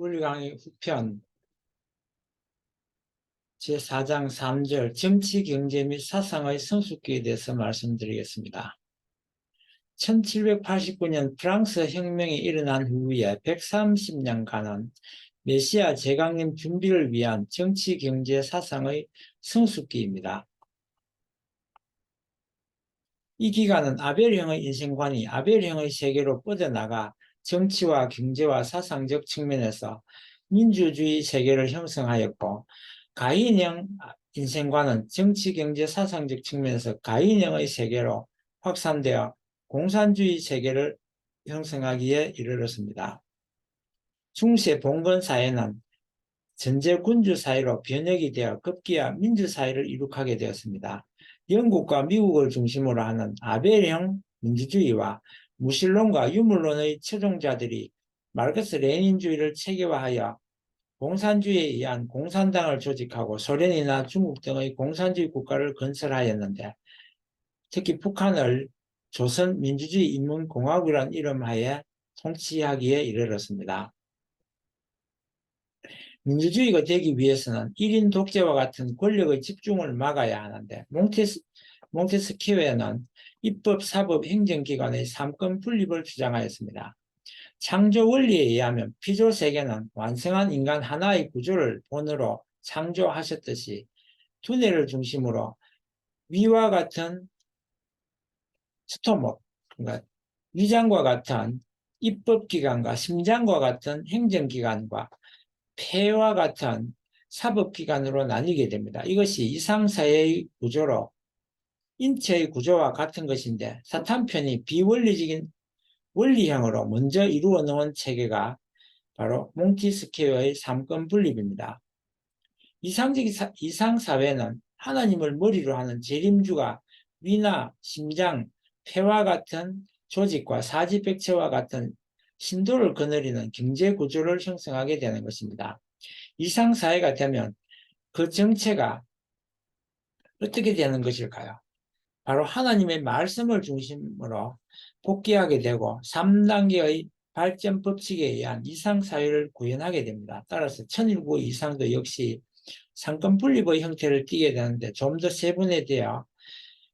우리 강의 후편 제4장 3절 정치, 경제 및 사상의 성숙기에 대해서 말씀드리겠습니다. 1789년 프랑스 혁명이 일어난 후에 130년간은 메시아 재강림 준비를 위한 정치, 경제, 사상의 성숙기입니다. 이 기간은 아벨형의 인생관이 아벨형의 세계로 뻗어나가 정치와 경제와 사상적 측면에서 민주주의 세계를 형성하였고, 가인형 인생관은 정치, 경제, 사상적 측면에서 가인형의 세계로 확산되어 공산주의 세계를 형성하기에 이르렀습니다. 중세 봉건 사회는 전제군주 사회로 변혁이 되어 급기야 민주사회를 이룩하게 되었습니다. 영국과 미국을 중심으로 하는 아벨형 민주주의와 무신론과 유물론의 처종자들이 마르크스 레닌주의를 체계화하여 공산주의에 의한 공산당을 조직하고 소련이나 중국 등의 공산주의 국가를 건설하였는데, 특히 북한을 조선민주주의인민공화국이라는 이름하에 통치하기에 이르렀습니다. 민주주의가 되기 위해서는 1인 독재와 같은 권력의 집중을 막아야 하는데, 몽테스키우에는 입법, 사법, 행정기관의 삼권 분립을 주장하였습니다. 창조 원리에 의하면 피조세계는 완성한 인간 하나의 구조를 본으로 창조하셨듯이 두뇌를 중심으로 위와 같은 스토머, 그러니까 위장과 같은 입법기관과 심장과 같은 행정기관과 폐와 같은 사법기관으로 나뉘게 됩니다. 이것이 이상사회의 구조로 인체의 구조와 같은 것인데, 사탄편이 비원리적인 원리형으로 먼저 이루어 놓은 체계가 바로 몽티스키어의 삼권 분립입니다. 이상사회는 하나님을 머리로 하는 재림주가 위나 심장, 폐와 같은 조직과 사지백체와 같은 신도를 거느리는 경제구조를 형성하게 되는 것입니다. 이상사회가 되면 그 정체가 어떻게 되는 것일까요? 바로 하나님의 말씀을 중심으로 복귀하게 되고 3단계의 발전 법칙에 의한 이상사회를 구현하게 됩니다. 따라서 천일국 이상도 역시 상권 분립의 형태를 띠게 되는데, 좀 더 세분화되어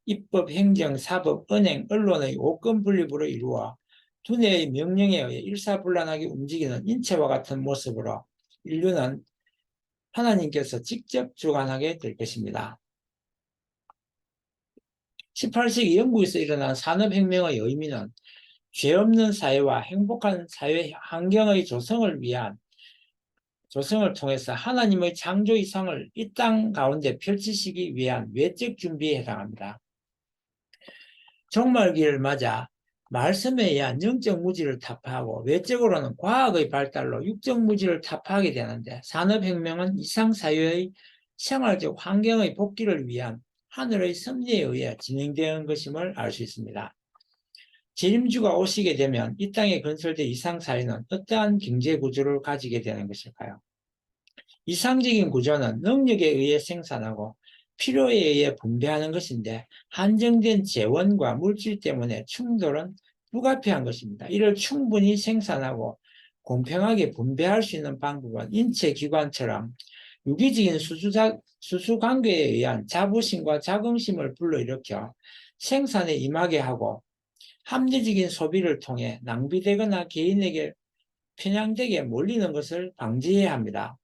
입법, 행정, 사법, 은행, 언론의 5권 분립으로 이루어 두뇌의 명령에 의해 일사불란하게 움직이는 인체와 같은 모습으로 인류는 하나님께서 직접 주관하게 될 것입니다. 18세기 영국에서 일어난 산업혁명의 의미는 죄 없는 사회와 행복한 사회 환경의 조성을 통해서 하나님의 창조 이상을 이 땅 가운데 펼치시기 위한 외적 준비에 해당합니다. 종말기를 맞아 말씀에 의한 영적 무지를 타파하고 외적으로는 과학의 발달로 육적 무지를 타파하게 되는데, 산업혁명은 이상사회의 생활적 환경의 복귀를 위한 하늘의 섭리에 의해 진행되는 것임을 알 수 있습니다. 재림주가 오시게 되면 이 땅에 건설된 이상사회는 어떠한 경제구조를 가지게 되는 것일까요? 이상적인 구조는 능력에 의해 생산하고 필요에 의해 분배하는 것인데, 한정된 재원과 물질 때문에 충돌은 불가피한 것입니다. 이를 충분히 생산하고 공평하게 분배할 수 있는 방법은 인체기관처럼 유기적인 수수관계에 의한 자부심과 자긍심을 불러일으켜 생산에 임하게 하고, 합리적인 소비를 통해 낭비되거나 개인에게 편향되게 몰리는 것을 방지해야 합니다.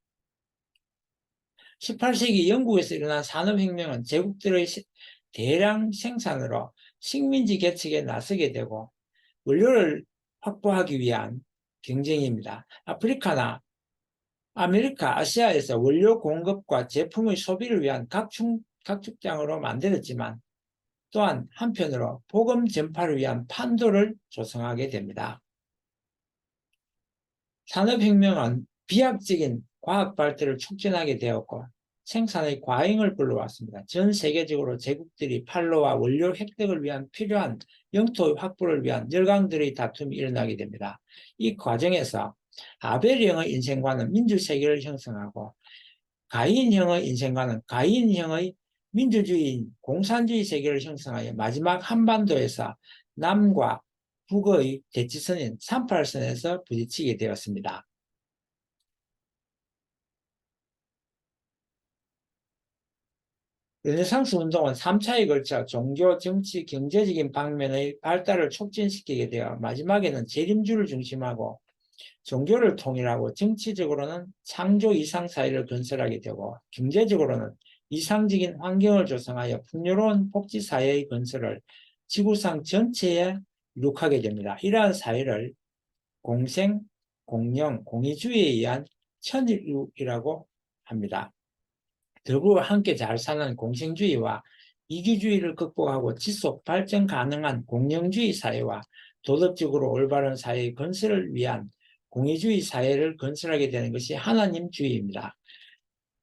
18세기 영국에서 일어난 산업혁명은 제국들의 대량 생산으로 식민지 개척에 나서게 되고, 원료를 확보하기 위한 경쟁입니다. 아프리카나 아메리카, 아시아에서 원료 공급과 제품의 소비를 위한 각축장으로 만들었지만, 또한 한편으로 복음 전파를 위한 판도를 조성하게 됩니다. 산업혁명은 비약적인 과학 발달을 촉진하게 되었고 생산의 과잉을 불러왔습니다. 전 세계적으로 제국들이 판로와 원료 획득을 위한 필요한 영토 확보를 위한 열강들의 다툼이 일어나게 됩니다. 이 과정에서 아벨형의 인생관은 민주세계를 형성하고, 가인형의 인생관은 가인형의 민주주의, 공산주의 세계를 형성하여 마지막 한반도에서 남과 북의 대치선인 38선에서 부딪히게 되었습니다. 르네상스 운동은 3차에 걸쳐 종교, 정치, 경제적인 방면의 발달을 촉진시키게 되어 마지막에는 재림주를 중심하고 종교를 통일하고 정치적으로는 창조 이상 사회를 건설하게 되고 경제적으로는 이상적인 환경을 조성하여 풍요로운 복지 사회의 건설을 지구상 전체에 이룩하게 됩니다. 이러한 사회를 공생, 공영, 공의주의에 의한 천일육이라고 합니다. 더불어 함께 잘 사는 공생주의와 이기주의를 극복하고 지속 발전 가능한 공영주의 사회와 도덕적으로 올바른 사회의 건설을 위한 공의주의 사회를 건설하게 되는 것이 하나님주의입니다.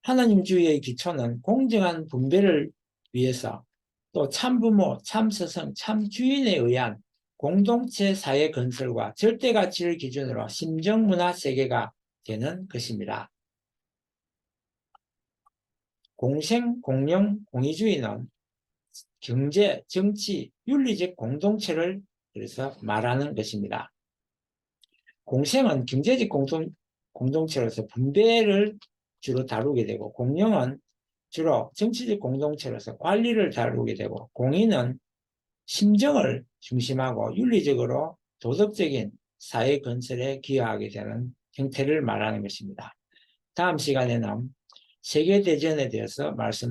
하나님주의의 기초는 공정한 분배를 위해서 또 참부모, 참스승, 참주인에 의한 공동체 사회 건설과 절대가치를 기준으로 심정문화 세계가 되는 것입니다. 공생, 공영, 공의주의는 경제, 정치, 윤리적 공동체를 그래서 말하는 것입니다. 공생은 경제적 공동체로서 분배를 주로 다루게 되고, 공영은 주로 정치적 공동체로서 관리를 다루게 되고, 공의는 심정을 중심하고 윤리적으로 도덕적인 사회 건설에 기여하게 되는 형태를 말하는 것입니다. 다음 시간에는 세계대전에 대해서 말씀